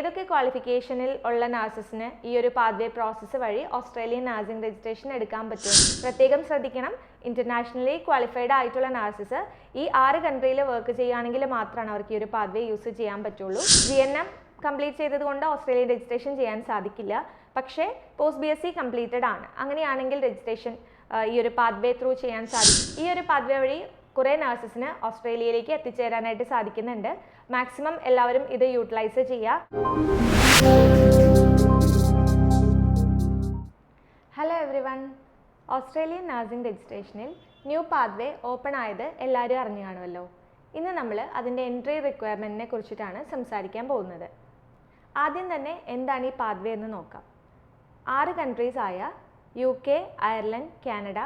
ഏതൊക്കെ ക്വാളിഫിക്കേഷനിൽ ഉള്ള നഴ്സസിന് ഈ ഒരു പാത്വേ പ്രോസസ്സ് വഴി ഓസ്ട്രേലിയൻ നഴ്സിംഗ് രജിസ്ട്രേഷൻ എടുക്കാൻ പറ്റും? പ്രത്യേകം ശ്രദ്ധിക്കണം, ഇന്റർനാഷണലി ക്വാളിഫൈഡ് ആയിട്ടുള്ള നഴ്സസ് ഈ 6 കൺട്രിയിൽ വർക്ക് ചെയ്യുകയാണെങ്കിൽ മാത്രമാണ് അവർക്ക് ഈ ഒരു പാത്വേ യൂസ് ചെയ്യാൻ പറ്റുള്ളൂ. GNM കംപ്ലീറ്റ് ചെയ്തതുകൊണ്ട് ഓസ്ട്രേലിയൻ രജിസ്ട്രേഷൻ ചെയ്യാൻ സാധിക്കില്ല. പക്ഷേ പോസ്റ്റ് BSc കംപ്ലീറ്റഡ് ആണ്, അങ്ങനെയാണെങ്കിൽ രജിസ്ട്രേഷൻ ഈ ഒരു പാത്വേ ത്രൂ ചെയ്യാൻ സാധിക്കും. ഈ ഒരു പാത്വേ വഴി കുറേ നഴ്സസിന് ഓസ്ട്രേലിയയിലേക്ക് എത്തിച്ചേരാനായിട്ട് സാധിക്കുന്നുണ്ട്. മാക്സിമം എല്ലാവരും ഇത് യൂട്ടിലൈസ് ചെയ്യുക. ഹലോ എവ്രിവൺ, ഓസ്ട്രേലിയൻ നഴ്സിംഗ് രജിസ്ട്രേഷനിൽ ന്യൂ പാത്വേ ഓപ്പൺ ആയത് എല്ലാവരും അറിഞ്ഞു കാണുമല്ലോ. ഇന്ന് നമ്മൾ അതിൻ്റെ എൻട്രി റിക്വയർമെൻറ്റിനെ കുറിച്ചിട്ടാണ് സംസാരിക്കാൻ പോകുന്നത്. ആദ്യം തന്നെ എന്താണ് ഈ പാത്വേ എന്ന് നോക്കാം. 6 കൺട്രീസ് ആയ UK, Ireland, Canada,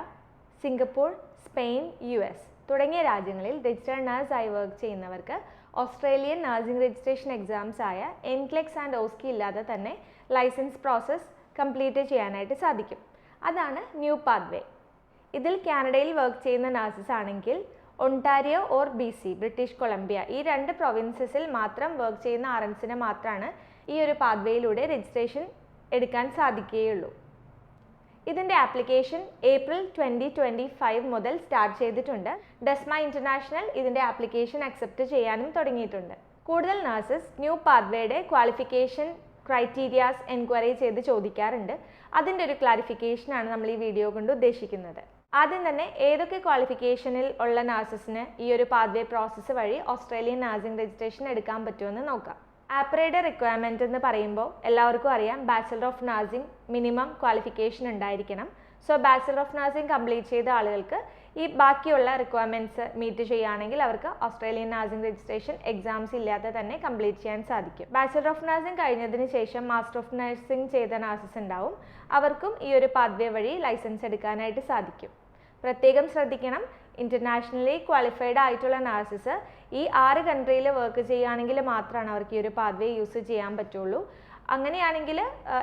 Singapore, Spain, US തുടങ്ങിയ രാജ്യങ്ങളിൽ രജിസ്റ്റേർഡ് നഴ്സായി വർക്ക് ചെയ്യുന്നവർക്ക് ഓസ്ട്രേലിയൻ നഴ്സിംഗ് രജിസ്ട്രേഷൻ എക്സാംസ് ആയ NCLEX ആൻഡ് OSCE ഇല്ലാതെ തന്നെ ലൈസൻസ് പ്രോസസ്സ് കംപ്ലീറ്റ് ചെയ്യാനായിട്ട് സാധിക്കും. അതാണ് ന്യൂ പാത്വേ. ഇതിൽ കാനഡയിൽ വർക്ക് ചെയ്യുന്ന നഴ്സസ് ആണെങ്കിൽ Ontario or BC, British Columbia, ഈ 2 പ്രൊവിൻസസിൽ മാത്രം വർക്ക് ചെയ്യുന്ന RNസിന് മാത്രമാണ് ഈ ഒരു പാത്വേയിലൂടെ രജിസ്ട്രേഷൻ എടുക്കാൻ സാധിക്കുകയുള്ളൂ. ഇതിൻ്റെ ആപ്ലിക്കേഷൻ ഏപ്രിൽ 2025 മുതൽ സ്റ്റാർട്ട് ചെയ്തിട്ടുണ്ട്. ഡെസ്മ ഇൻ്റർനാഷണൽ ഇതിൻ്റെ ആപ്ലിക്കേഷൻ അക്സെപ്റ്റ് ചെയ്യാനും തുടങ്ങിയിട്ടുണ്ട്. കൂടുതൽ നഴ്സസ് ന്യൂ പാത്വേയുടെ ക്വാളിഫിക്കേഷൻ ക്രൈറ്റീരിയാസ് എൻക്വയറി ചെയ്ത് ചോദിക്കാറുണ്ട്. അതിൻ്റെ ഒരു ക്ലാരിഫിക്കേഷനാണ് നമ്മൾ ഈ വീഡിയോ കൊണ്ട് ഉദ്ദേശിക്കുന്നത്. ആദ്യം തന്നെ ഏതൊക്കെ ക്വാളിഫിക്കേഷനിൽ ഉള്ള നഴ്സസിന് ഈ ഒരു പാത്വേ പ്രോസസ്സ് വഴി ഓസ്ട്രേലിയൻ നഴ്സിംഗ് രജിസ്ട്രേഷൻ എടുക്കാൻ പറ്റുമെന്ന് നോക്കാം. ആപ്രയുടെ റിക്വയർമെൻറ്റ് എന്ന് പറയുമ്പോൾ എല്ലാവർക്കും അറിയാം, bachelor of nursing minimum qualification ഉണ്ടായിരിക്കണം. So bachelor of nursing complete ചെയ്ത ആളുകൾക്ക് ഈ ബാക്കിയുള്ള റിക്വയർമെൻറ്റ്സ് മീറ്റ് ചെയ്യുകയാണെങ്കിൽ അവർക്ക് ഓസ്ട്രേലിയൻ നഴ്സിംഗ് രജിസ്ട്രേഷൻ എക്സാംസ് ഇല്ലാതെ തന്നെ കംപ്ലീറ്റ് ചെയ്യാൻ സാധിക്കും. ബാച്ചലർ ഓഫ് നഴ്സിംഗ് കഴിഞ്ഞതിന് ശേഷം മാസ്റ്റർ ഓഫ് നഴ്സിംഗ് ചെയ്ത നഴ്സസ് ഉണ്ടാവും. അവർക്കും ഈ ഒരു പാത്വേ വഴി ലൈസൻസ് എടുക്കാനായിട്ട് സാധിക്കും. പ്രത്യേകം ശ്രദ്ധിക്കണം, ഇന്റർനാഷണലി ക്വാളിഫൈഡ് ആയിട്ടുള്ള നഴ്സസ് ഈ 6 കൺട്രിയിൽ വർക്ക് ചെയ്യുകയാണെങ്കിൽ മാത്രമാണ് അവർക്ക് ഈ ഒരു പാത്വേ യൂസ് ചെയ്യാൻ പറ്റുള്ളൂ. അങ്ങനെയാണെങ്കിൽ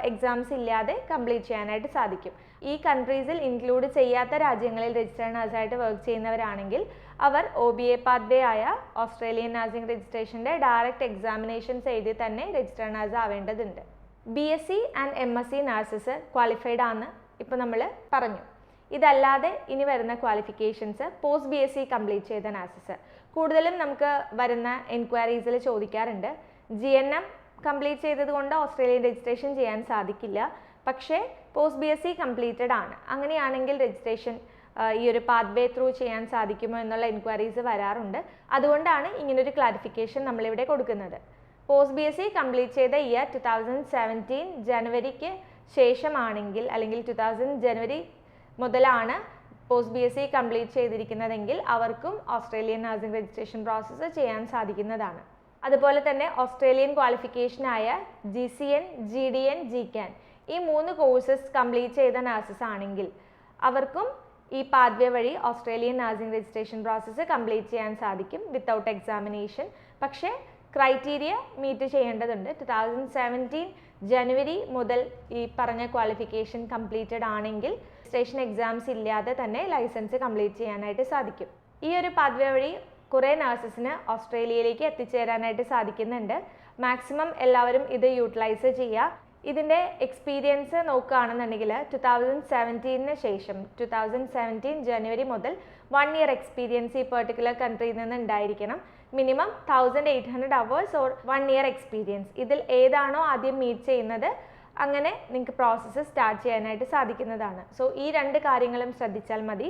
എക്സാംസ് ഇല്ലാതെ കംപ്ലീറ്റ് ചെയ്യാനായിട്ട് സാധിക്കും. ഈ കൺട്രീസിൽ ഇൻക്ലൂഡ് ചെയ്യാത്ത രാജ്യങ്ങളിൽ രജിസ്റ്റേർഡ് നഴ്സായിട്ട് വർക്ക് ചെയ്യുന്നവരാണെങ്കിൽ അവർ OBA പാത്വേ ആയ ഓസ്ട്രേലിയൻ നഴ്സിംഗ് രജിസ്ട്രേഷൻ്റെ ഡയറക്റ്റ് എക്സാമിനേഷൻസ് എഴുതി തന്നെ രജിസ്റ്റേർഡ് നഴ്സ് ആവേണ്ടതുണ്ട്. BSc and MSc nurses qualified ആണെന്ന് ഇപ്പോൾ നമ്മൾ പറഞ്ഞു. ഇതല്ലാതെ ഇനി വരുന്ന ക്വാളിഫിക്കേഷൻസ് പോസ്റ്റ് BSc കംപ്ലീറ്റ് ചെയ്ത നഴ്സസ്. കൂടുതലും നമുക്ക് വരുന്ന എൻക്വയറീസിൽ ചോദിക്കാറുണ്ട്, GNM കംപ്ലീറ്റ് ചെയ്തതുകൊണ്ട് ഓസ്ട്രേലിയൻ രജിസ്ട്രേഷൻ ചെയ്യാൻ സാധിക്കില്ല, പക്ഷേ പോസ്റ്റ് BSc കംപ്ലീറ്റഡ് ആണ്, അങ്ങനെയാണെങ്കിൽ രജിസ്ട്രേഷൻ ഈ ഒരു പാത്വേ ത്രൂ ചെയ്യാൻ സാധിക്കുമോ എന്നുള്ള എൻക്വയറീസ് വരാറുണ്ട്. അതുകൊണ്ടാണ് ഇങ്ങനൊരു ക്ലാരിഫിക്കേഷൻ നമ്മളിവിടെ കൊടുക്കുന്നത്. പോസ്റ്റ് BSc കംപ്ലീറ്റ് ചെയ്ത ഇയർ 2017 ജനുവരിക്ക് ശേഷമാണെങ്കിൽ, അല്ലെങ്കിൽ 2000 ജനുവരി മുതലാണ് പോസ്റ്റ് BSc കംപ്ലീറ്റ് ചെയ്തിരിക്കുന്നതെങ്കിൽ അവർക്കും ഓസ്ട്രേലിയൻ നഴ്സിംഗ് രജിസ്ട്രേഷൻ പ്രോസസ്സ് ചെയ്യാൻ സാധിക്കുന്നതാണ്. അതുപോലെ തന്നെ ഓസ്ട്രേലിയൻ ക്വാളിഫിക്കേഷനായ GCN, GDN, GCAN ഈ 3 കോഴ്സസ് കംപ്ലീറ്റ് ചെയ്ത നഴ്സസ് ആണെങ്കിൽ അവർക്കും ഈ പാത്വേ വഴി Australian nursing registration process complete ചെയ്യാൻ സാധിക്കും വിത്തൗട്ട് എക്സാമിനേഷൻ. പക്ഷേ ക്രൈറ്റീരിയ മീറ്റ് ചെയ്യേണ്ടതുണ്ട്. 2017 ജനുവരി മുതൽ ഈ പറഞ്ഞ ക്വാളിഫിക്കേഷൻ കംപ്ലീറ്റഡ് ആണെങ്കിൽ രജിസ്ട്രേഷൻ എക്സാംസ് ഇല്ലാതെ തന്നെ ലൈസൻസ് കംപ്ലീറ്റ് ചെയ്യാനായിട്ട് സാധിക്കും. ഈ ഒരു പാത്വേ വഴി കുറേ നഴ്സസിന് ഓസ്ട്രേലിയയിലേക്ക് എത്തിച്ചേരാനായിട്ട് സാധിക്കുന്നുണ്ട്. മാക്സിമം എല്ലാവരും ഇത് യൂട്ടിലൈസ് ചെയ്യുക. ഇതിൻ്റെ എക്സ്പീരിയൻസ് നോക്കുകയാണെന്നുണ്ടെങ്കിൽ 2017 ശേഷം 2017 ജനുവരി മുതൽ 1 ഇയർ എക്സ്പീരിയൻസ് ഈ പെർട്ടിക്കുലർ കൺട്രിയിൽ നിന്ന് ഉണ്ടായിരിക്കണം. Minimum 1800 hours or 1 year experience. ഇതിൽ ഏതാണോ ആദ്യം മീറ്റ് ചെയ്യുന്നത് അങ്ങനെ നിങ്ങൾക്ക് പ്രോസസ്സ് സ്റ്റാർട്ട് ചെയ്യാനായിട്ട് സാധിക്കുന്നതാണ്. സോ ഈ 2 കാര്യങ്ങളും ശ്രദ്ധിച്ചാൽ മതി.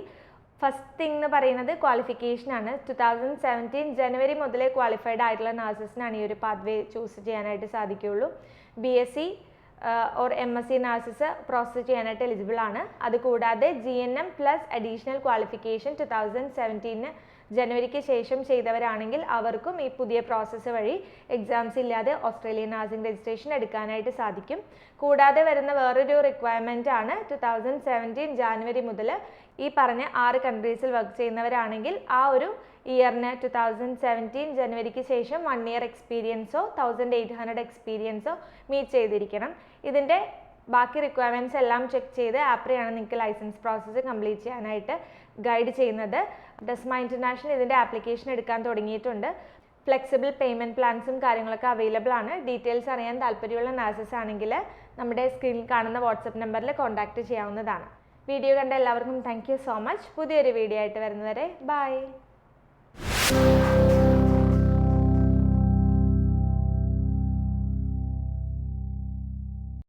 ഫസ്റ്റ് തിങ് എന്ന് പറയുന്നത് ക്വാളിഫിക്കേഷനാണ്. 2017 ജനുവരി മുതലേ ക്വാളിഫൈഡ് ആയിട്ടുള്ള നഴ്സസിനാണ് ഈ ഒരു പാത്വേ ചൂസ് ചെയ്യാനായിട്ട് സാധിക്കുകയുള്ളൂ. BSc or MSc nurses process ചെയ്യാനായിട്ട് എലിജിബിൾ ആണ്. അതുകൂടാതെ GNM പ്ലസ് അഡീഷണൽ ക്വാളിഫിക്കേഷൻ 2017 ജനുവരിക്ക് ശേഷം ചെയ്തവരാണെങ്കിൽ അവർക്കും ഈ പുതിയ പ്രോസസ്സ് വഴി എക്സാംസ് ഇല്ലാതെ ഓസ്ട്രേലിയൻ നഴ്സിംഗ് രജിസ്ട്രേഷൻ എടുക്കാനായിട്ട് സാധിക്കും. കൂടാതെ വരുന്ന വേറൊരു റിക്വയർമെൻ്റ് ആണ് 2017 ജാനുവരി മുതൽ ഈ പറഞ്ഞ 6 കൺട്രീസിൽ വർക്ക് ചെയ്യുന്നവരാണെങ്കിൽ ആ ഒരു ഇയറിന് 2017 ജനുവരിക്ക് ശേഷം 1 ഇയർ എക്സ്പീരിയൻസോ 1800 എക്സ്പീരിയൻസോ മീറ്റ് ചെയ്തിരിക്കണം. ഇതിൻ്റെ ബാക്കി റിക്വയർമെൻറ്റ്സ് എല്ലാം ചെക്ക് ചെയ്ത് ആപ്രയാണ് നിങ്ങൾക്ക് ലൈസൻസ് പ്രോസസ്സ് കംപ്ലീറ്റ് ചെയ്യാനായിട്ട് ഗൈഡ് ചെയ്യുന്നത്. ഡെസ്മ ഇൻ്റർനാഷണൽ ഇതിൻ്റെ ആപ്ലിക്കേഷൻ എടുക്കാൻ തുടങ്ങിയിട്ടുണ്ട്. ഫ്ലെക്സിബിൾ പേയ്മെൻറ്റ് പ്ലാൻസും കാര്യങ്ങളൊക്കെ അവൈലബിൾ ആണ്. ഡീറ്റെയിൽസ് അറിയാൻ താല്പര്യമുള്ള നഴ്സസ് ആണെങ്കിൽ നമ്മുടെ സ്ക്രീനിൽ കാണുന്ന വാട്സപ്പ് നമ്പറിൽ കോൺടാക്റ്റ് ചെയ്യാവുന്നതാണ്. വീഡിയോ കണ്ട എല്ലാവർക്കും താങ്ക് യു സോ മച്ച്. പുതിയൊരു വീഡിയോ ആയിട്ട് വരുന്നവരെ ബൈ.